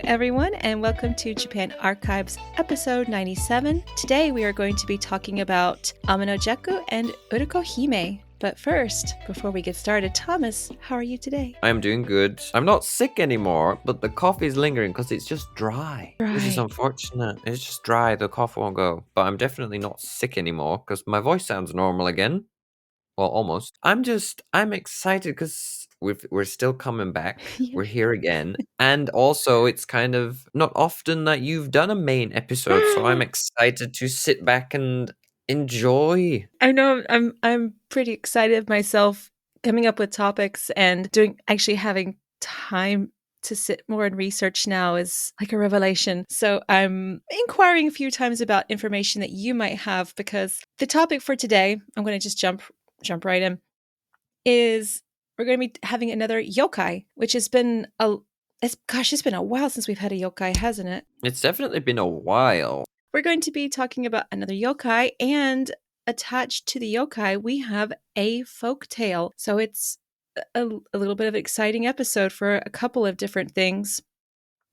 everyone, and welcome to Japan Archives episode 97. Today we are going to be talking about Amanojaku and Urikohime. But first, before we get started, Thomas, how are you today? I'm doing good. I'm not sick anymore, but the cough is lingering because it's just dry. Which is Right. unfortunate. It's just dry, the cough won't go. But I'm definitely not sick anymore because my voice sounds normal again. Well, almost. I'm excited because we're still coming back. We're here again. And also, it's kind of not often that you've done a main episode, so I'm excited to sit back and enjoy. I know I'm pretty excited myself coming up with topics and having time to sit more and research now is like a revelation. So I'm inquiring a few times about information that you might have because the topic for today, I'm going to just jump right in, is we're going to be having another yokai, which has been it's been a while since we've had a yokai, hasn't it? It's definitely been a while. We're going to be talking about another yokai, and attached to the yokai, we have a folk tale. So it's a little bit of an exciting episode for a couple of different things.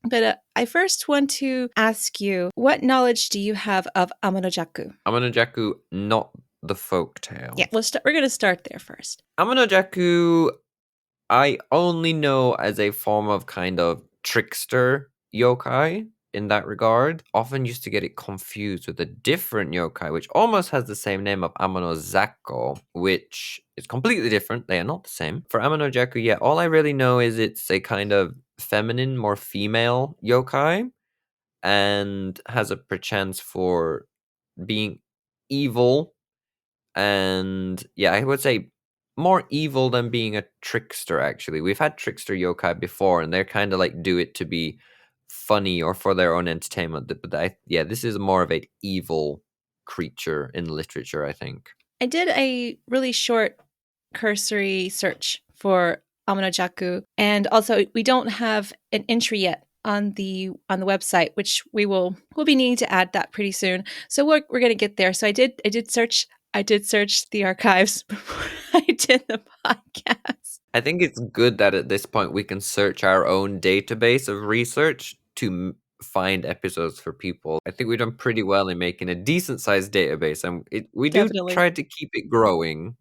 But I first want to ask you, what knowledge do you have of Amanojaku? Amanojaku, not the folktale. Yeah, we're going to start there first. Amanojaku, I only know as a form of kind of trickster yokai in that regard. Often used to get it confused with a different yokai, which almost has the same name of Amanojaku, which is completely different. They are not the same. For Amanojaku, yeah, all I really know is it's a kind of feminine, more female yokai, and has a perchance for being evil. And yeah, I would say more evil than being a trickster, actually. We've had trickster yokai before, and they're kind of like do it to be funny or for their own entertainment. But this is more of an evil creature in literature, I think. I did a really short cursory search for Amanojaku, and also we don't have an entry yet on the website, which we'll be needing to add that pretty soon. So we're going to get there. So I did search the archives before I did the podcast. I think it's good that at this point we can search our own database of research to find episodes for people. I think we've done pretty well in making a decent sized database, and we do Definitely. try to keep it growing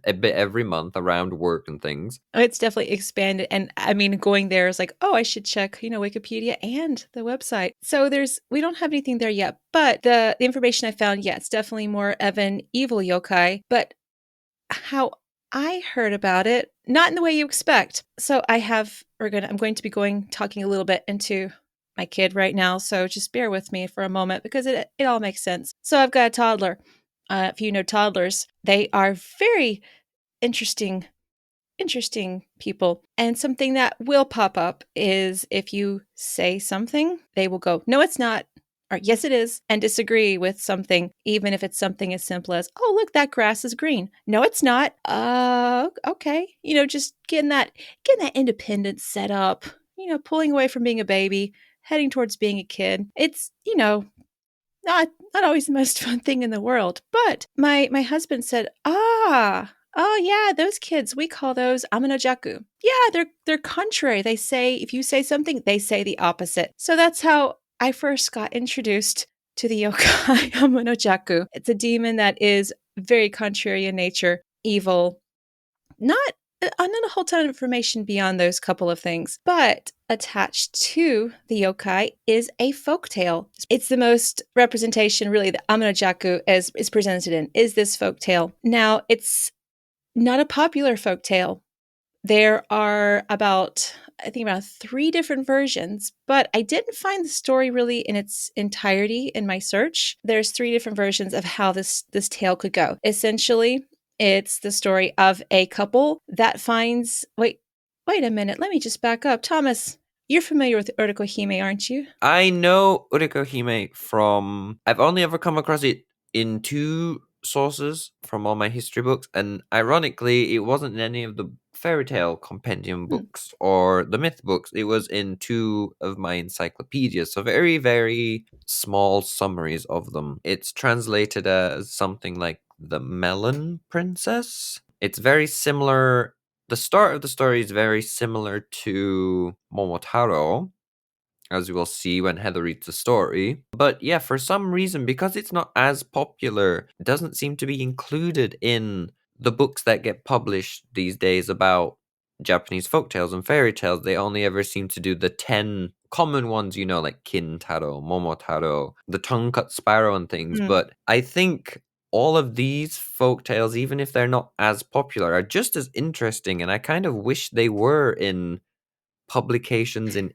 a bit every month around work and things. Oh, it's definitely expanded. And I mean, going there is like, oh, I should check, Wikipedia and the website. So we don't have anything there yet. But the information I found, yeah, it's definitely more of an evil yokai. But how I heard about it, not in the way you expect. So I'm going to be talking a little bit into my kid right now. So just bear with me for a moment because it all makes sense. So I've got a toddler. If you know toddlers, they are very interesting people. And something that will pop up is if you say something, they will go, no, it's not, or yes, it is, and disagree with something, even if it's something as simple as, oh, look, that grass is green. No, it's not. Okay. Just getting that independence set up, pulling away from being a baby, heading towards being a kid. It's, not always the most fun thing in the world. But my husband said, oh yeah, those kids, we call those Amanojaku. Yeah, they're contrary. They say if you say something, they say the opposite. So that's how I first got introduced to the yokai Amanojaku. It's a demon that is very contrary in nature, evil, not a whole ton of information beyond those couple of things, but attached to the yokai is a folktale. It's the most representation, really, that Amanojaku is presented in, is this folktale. Now, it's not a popular folktale. There are about 3 different versions, but I didn't find the story really in its entirety in my search. There's 3 different versions of how this tale could go. Essentially, it's the story of a couple that finds wait a minute, let me just back up. Thomas, you're familiar with Urikohime, aren't you? I know Urikohime from... I've only ever come across it in 2 sources from all my history books, and ironically, it wasn't in any of the fairy tale compendium books or the myth books. It was in 2 of my encyclopedias, so very, very small summaries of them. It's translated as something like the Melon Princess. It's very similar. The start of the story is very similar to Momotaro, as we will see when Heather reads the story. But yeah, for some reason, because it's not as popular, it doesn't seem to be included in the books that get published these days about Japanese folktales and fairy tales. They only ever seem to do the 10 common ones, like Kintaro, Momotaro, the tongue-cut sparrow and things. Mm. But I think all of these folktales, even if they're not as popular, are just as interesting, and I kind of wish they were in publications in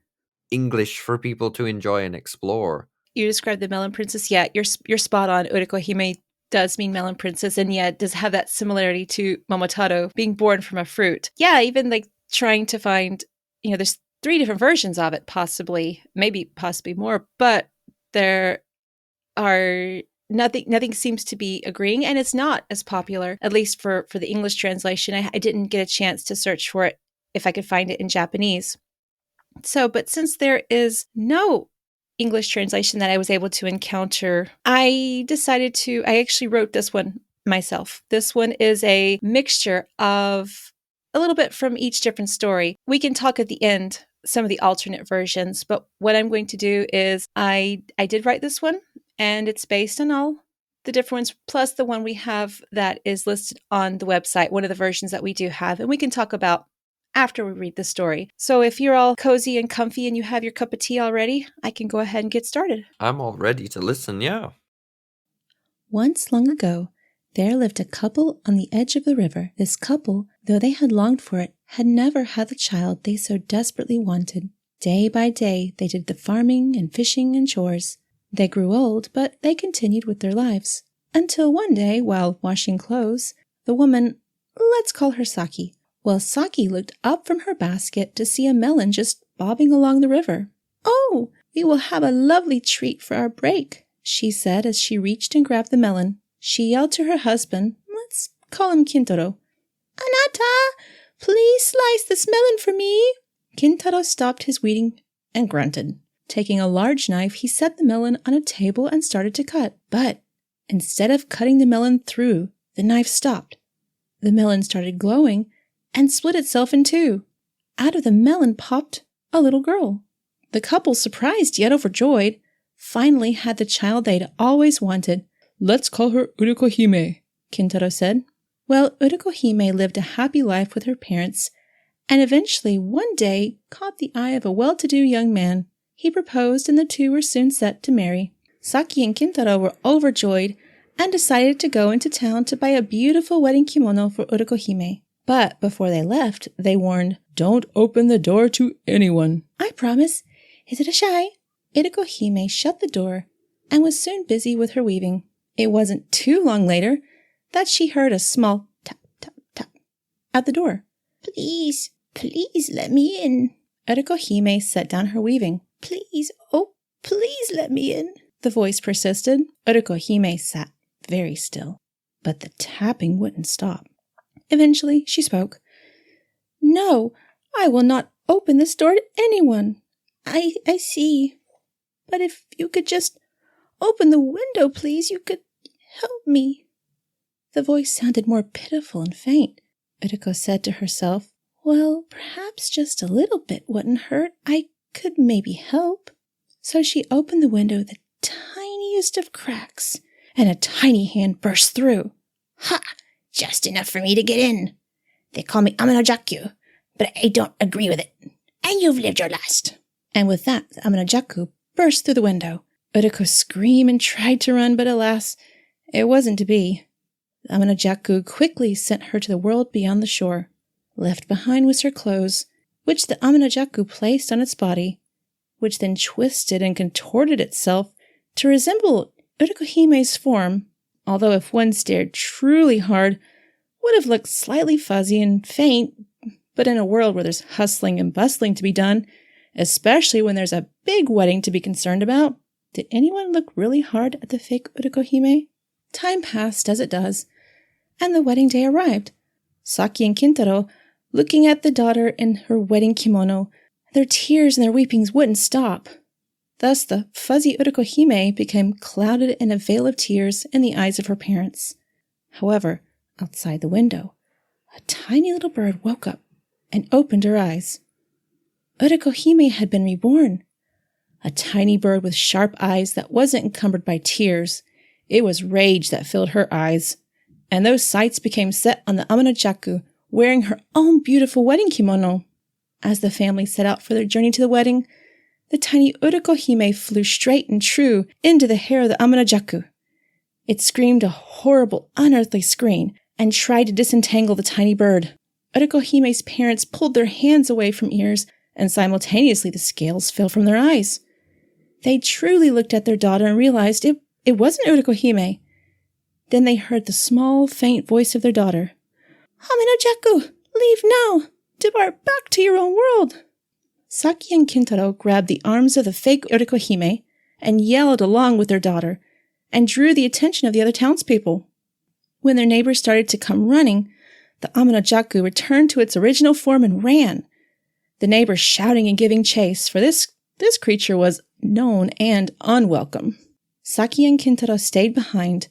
English for people to enjoy and explore. You described the Melon Princess. Yeah, you're spot on. Urikohime does mean melon princess, and yeah, it does have that similarity to Momotaro being born from a fruit. Yeah, even like trying to find, there's 3 different versions of it, possibly more, but there are nothing seems to be agreeing, and it's not as popular, at least for the English translation. I didn't get a chance to search for it if I could find it in Japanese. So, but since there is no English translation that I was able to encounter, I actually wrote this one myself. This one is a mixture of a little bit from each different story. We can talk at the end some of the alternate versions, but what I'm going to do is I did write this one, and it's based on all the different ones, plus the one we have that is listed on the website, one of the versions that we do have, and we can talk about after we read the story. So if you're all cozy and comfy and you have your cup of tea already, I can go ahead and get started. I'm all ready to listen, yeah. Once long ago, there lived a couple on the edge of the river. This couple, though they had longed for it, had never had the child they so desperately wanted. Day by day, they did the farming and fishing and chores. They grew old, but they continued with their lives. Until one day, while washing clothes, the woman, let's call her Saki, Saki looked up from her basket to see a melon just bobbing along the river. "Oh, we will have a lovely treat for our break," she said as she reached and grabbed the melon. She yelled to her husband, let's call him Kintaro, "Anata, please slice this melon for me." Kintaro stopped his weeding and grunted. Taking a large knife, he set the melon on a table and started to cut. But instead of cutting the melon through, the knife stopped. The melon started glowing and split itself in 2. Out of the melon popped a little girl. The couple, surprised yet overjoyed, finally had the child they'd always wanted. "Let's call her Urikohime," Kintaro said. Well, Urikohime lived a happy life with her parents, and eventually one day caught the eye of a well-to-do young man. He proposed, and the 2 were soon set to marry. Saki and Kintaro were overjoyed and decided to go into town to buy a beautiful wedding kimono for Urikohime. But before they left, they warned, "Don't open the door to anyone." "I promise. Is it a shy?" Urikohime shut the door and was soon busy with her weaving. It wasn't too long later that she heard a small tap, tap, tap at the door. Please let me in." Urikohime set down her weaving. Please let me in," the voice persisted. Urikohime sat very still, but the tapping wouldn't stop. Eventually, she spoke. "No, I will not open this door to anyone. I see. But if you could just open the window, please, you could help me." The voice sounded more pitiful and faint. Uriko said to herself, "Well, perhaps just a little bit wouldn't hurt. I could maybe help." So she opened the window the tiniest of cracks, and a tiny hand burst through. "Ha! Just enough for me to get in. They call me Amanojaku, but I don't agree with it. And you've lived your last." And with that, the Amanojaku burst through the window. Uriko screamed and tried to run, but alas, it wasn't to be. The Amanojaku quickly sent her to the world beyond the shore. Left behind was her clothes, which the Amanojaku placed on its body, which then twisted and contorted itself to resemble Urikohime's form, although if one stared truly hard, would have looked slightly fuzzy and faint. But in a world where there's hustling and bustling to be done, especially when there's a big wedding to be concerned about, did anyone look really hard at the fake Urikohime? Time passed, as it does, and the wedding day arrived. Saki and Kintaro, looking at the daughter in her wedding kimono, their tears and their weepings wouldn't stop. Thus the fuzzy Urikohime became clouded in a veil of tears in the eyes of her parents. However, outside the window, a tiny little bird woke up and opened her eyes. Urikohime had been reborn. a tiny bird with sharp eyes that wasn't encumbered by tears. It was rage that filled her eyes. And those sights became set on the Amanojaku, wearing her own beautiful wedding kimono. As the family set out for their journey to the wedding, the tiny Urikohime flew straight and true into the hair of the Amanojaku. It screamed a horrible, unearthly scream and tried to disentangle the tiny bird. Urikohime's parents pulled their hands away from ears, and simultaneously the scales fell from their eyes. They truly looked at their daughter and realized it wasn't Urikohime. Then they heard the small, faint voice of their daughter. Amanojaku, leave now! Depart back to your own world! Saki and Kintaro grabbed the arms of the fake Urikohime and yelled along with their daughter, and drew the attention of the other townspeople. When their neighbors started to come running, the Amanojaku returned to its original form and ran, the neighbors shouting and giving chase, for this creature was known and unwelcome. Saki and Kintaro stayed behind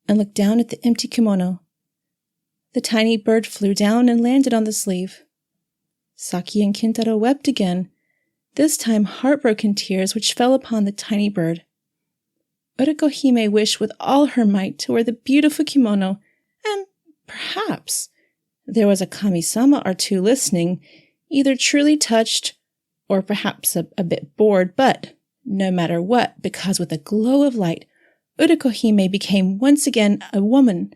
and looked down at the empty kimono. The tiny bird flew down and landed on the sleeve. Saki and Kintaro wept again, this time heartbroken tears which fell upon the tiny bird. Urikohime wished with all her might to wear the beautiful kimono, and perhaps there was a kami-sama or two listening, either truly touched or perhaps a bit bored, but no matter what, because with a glow of light, Urikohime became once again a woman,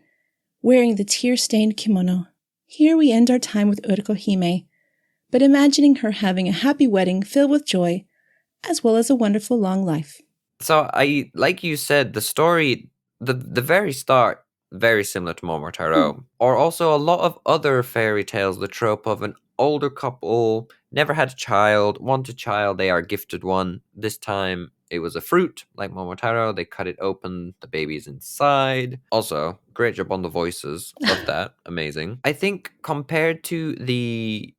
wearing the tear-stained kimono. Here we end our time with Urikohime, but imagining her having a happy wedding filled with joy, as well as a wonderful long life. So like you said, the story, the very start, very similar to Momotaro, or also a lot of other fairy tales, the trope of an older couple, never had a child, want a child, they are gifted one. This time it was a fruit, like Momotaro, they cut it open, the baby's inside. Also, great job on the voices, love that, amazing. I think compared to the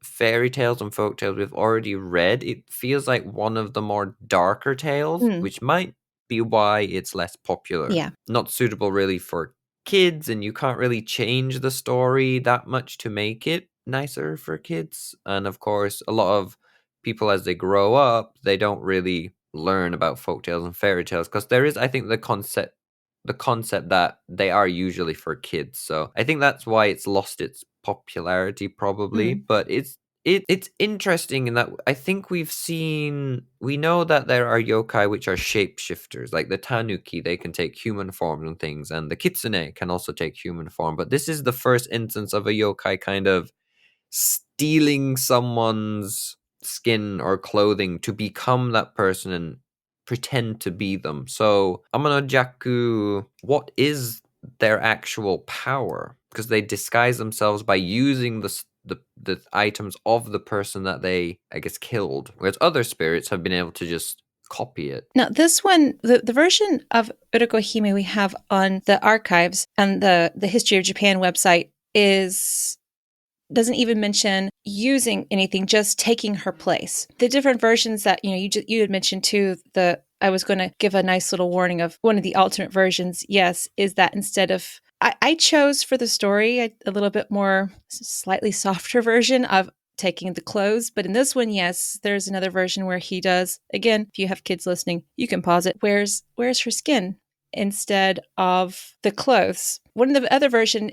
fairy tales and folk tales we've already read, it feels like one of the more darker tales, which might be why it's less popular. Yeah. Not suitable really for kids, and you can't really change the story that much to make it nicer for kids. And of course, a lot of people as they grow up, they don't really learn about folk tales and fairy tales, because there is, I think, the concept that they are usually for kids. So I think that's why it's lost its popularity probably. But it's interesting in that I think we know that there are yokai which are shapeshifters, like the tanuki, they can take human forms and things, and the kitsune can also take human form. But this is the first instance of a yokai kind of stealing someone's skin or clothing to become that person and pretend to be them. So Amanojaku, what is their actual power? Because they disguise themselves by using the items of the person that they, I guess, killed, whereas other spirits have been able to just copy it. Now, this one, the version of Urikohime we have on the archives and the History of Japan website doesn't even mention using anything, just taking her place. The different versions that you had mentioned too, I was going to give a nice little warning of one of the alternate versions, yes, is that instead of, I chose for the story a little bit more slightly softer version of taking the clothes. But in this one, yes, there's another version where he does, again, if you have kids listening, you can pause it, wears her skin instead of the clothes. One of the other version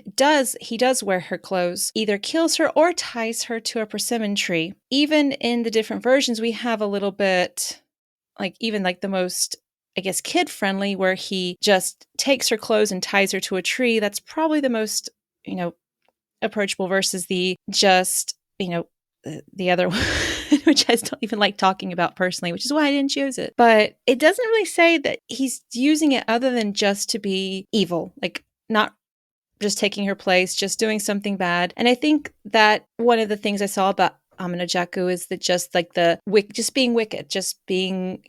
he does wear her clothes, either kills her or ties her to a persimmon tree. Even in the different versions, we have a little bit, even the most, I guess, kid-friendly, where he just takes her clothes and ties her to a tree. That's probably the most, approachable versus the just, the other one, which I don't even like talking about personally, which is why I didn't choose it. But it doesn't really say that he's using it other than just to be evil, not just taking her place, just doing something bad. And I think that one of the things I saw about Amanojaku is that just just being wicked, just being,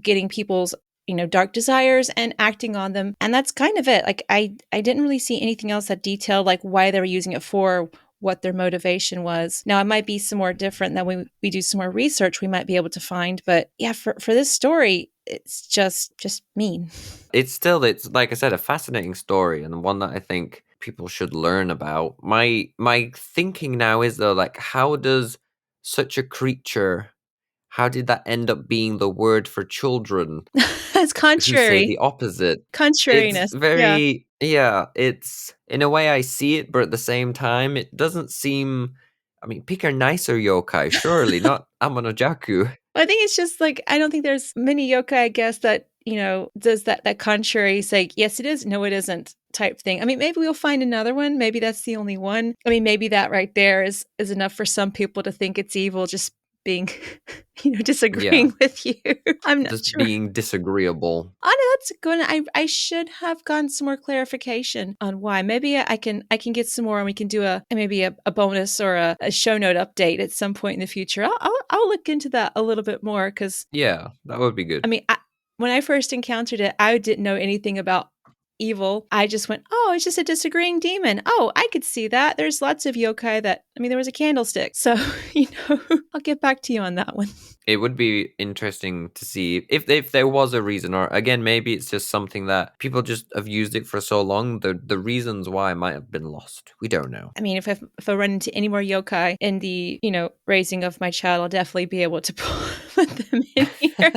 getting people's, dark desires and acting on them. And that's kind of it. I didn't really see anything else that detailed why they were using it for, what their motivation was. Now, it might be some more different that when we do some more research, we might be able to find. But yeah, for this story, it's just mean. It's like I said, a fascinating story, and one that I think people should learn about. My thinking now is though, how does such a creature how did that end up being the word for children It's who say contrary. the opposite? It's Contrariness. Yeah. very, it's in a way I see it, but at the same time, it doesn't seem. I mean, pick a nicer yokai, surely, not Amanojaku. I think it's just like, I don't think there's many yokai, I guess, that, does that contrary say, yes, it is, no, it isn't type thing. I mean, maybe we'll find another one. Maybe that's the only one. I mean, maybe that right there is enough for some people to think it's evil, just being, disagreeing with you. I'm not Just sure. being disagreeable. Oh no, that's good. I should have gotten some more clarification on why. Maybe I can get some more, and we can do maybe a bonus or a show note update at some point in the future. I'll look into that a little bit more, because Yeah, that would be good. I mean, when I first encountered it, I didn't know anything about evil. I just went, oh, it's just a disagreeing demon. Oh, I could see that. There's lots of yokai there was a candlestick. So, I'll get back to you on that one. It would be interesting to see if there was a reason, or again, maybe it's just something that people just have used it for so long. The reasons why might have been lost. We don't know. I mean, if I run into any more yokai in the, raising of my child, I'll definitely be able to put them in here.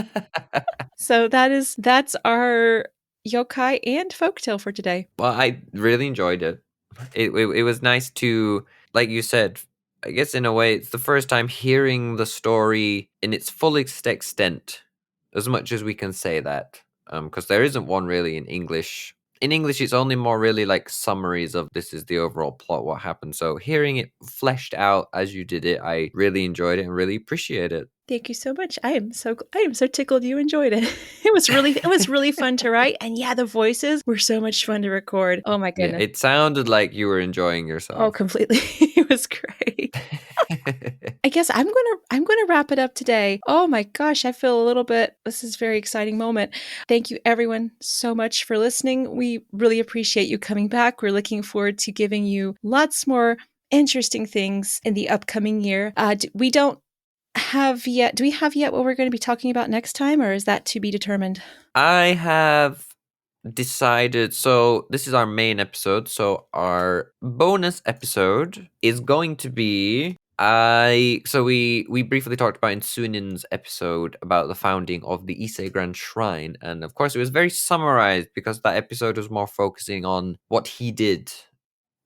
So that's our yokai and folktale for today. Well, I really enjoyed it. It was nice to, like you said, I guess in a way, it's the first time hearing the story in its full extent, as much as we can say that, because there isn't one really in English. In English, it's only more really like summaries of this is the overall plot, what happened. So hearing it fleshed out as you did it, I really enjoyed it and really appreciate it. Thank you so much. I am so tickled you enjoyed it. It was really fun to write, and yeah, the voices were so much fun to record. Oh my goodness. Yeah, it sounded like you were enjoying yourself. Oh, completely. It was great. I guess I'm gonna wrap it up today. Oh my gosh, I feel a little bit. This is a very exciting moment. Thank you everyone so much for listening. We really appreciate you coming back. We're looking forward to giving you lots more interesting things in the upcoming year. We don't have yet. Do we have yet what we're going to be talking about next time, or is that to be determined? I have decided, so this is our main episode, so our bonus episode is going to be we briefly talked about in Sunin's episode about the founding of the Ise Grand Shrine, and of course it was very summarized because that episode was more focusing on what he did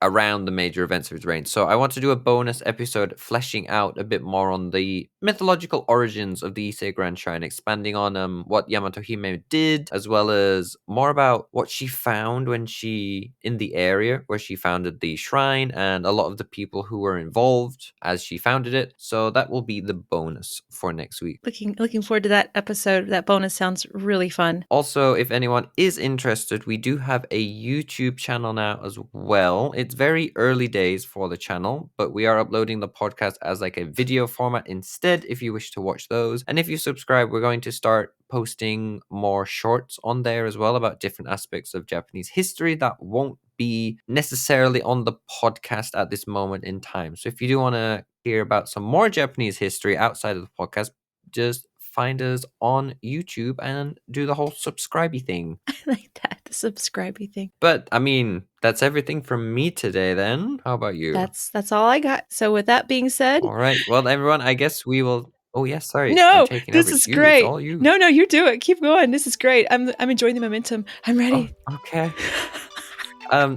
around the major events of his reign. So I want to do a bonus episode fleshing out a bit more on the mythological origins of the Ise Grand Shrine, expanding on what Yamato Hime did, as well as more about what she found when she, in the area where she founded the shrine, and a lot of the people who were involved as she founded it. So that will be the bonus for next week. Looking forward to that episode. That bonus sounds really fun. Also, if anyone is interested, we do have a YouTube channel now as well. It's very early days for the channel, but we are uploading the podcast as like a video format instead if you wish to watch those. And if you subscribe, we're going to start posting more shorts on there as well about different aspects of Japanese history that won't be necessarily on the podcast at this moment in time. So if you do want to hear about some more Japanese history outside of the podcast, just find us on YouTube and do the whole subscribey thing. I like that, the subscribey thing. But I mean, that's everything from me today then. How about you? That's all I got. So with that being said, all right. Well, everyone, I guess we will. Oh yes, sorry. No, this over. is great. It's all you. No, you do it. Keep going. This is great. I'm enjoying the momentum. I'm ready. Oh, okay.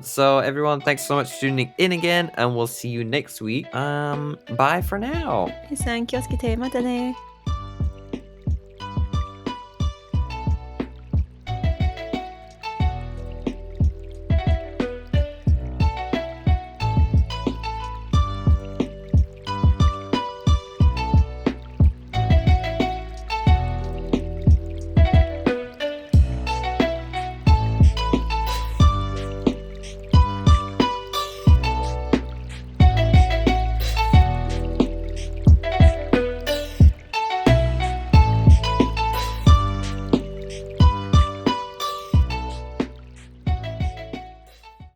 So everyone, thanks so much for tuning in again, and we'll see you next week. Bye for now. 皆さん気をつけてまたね。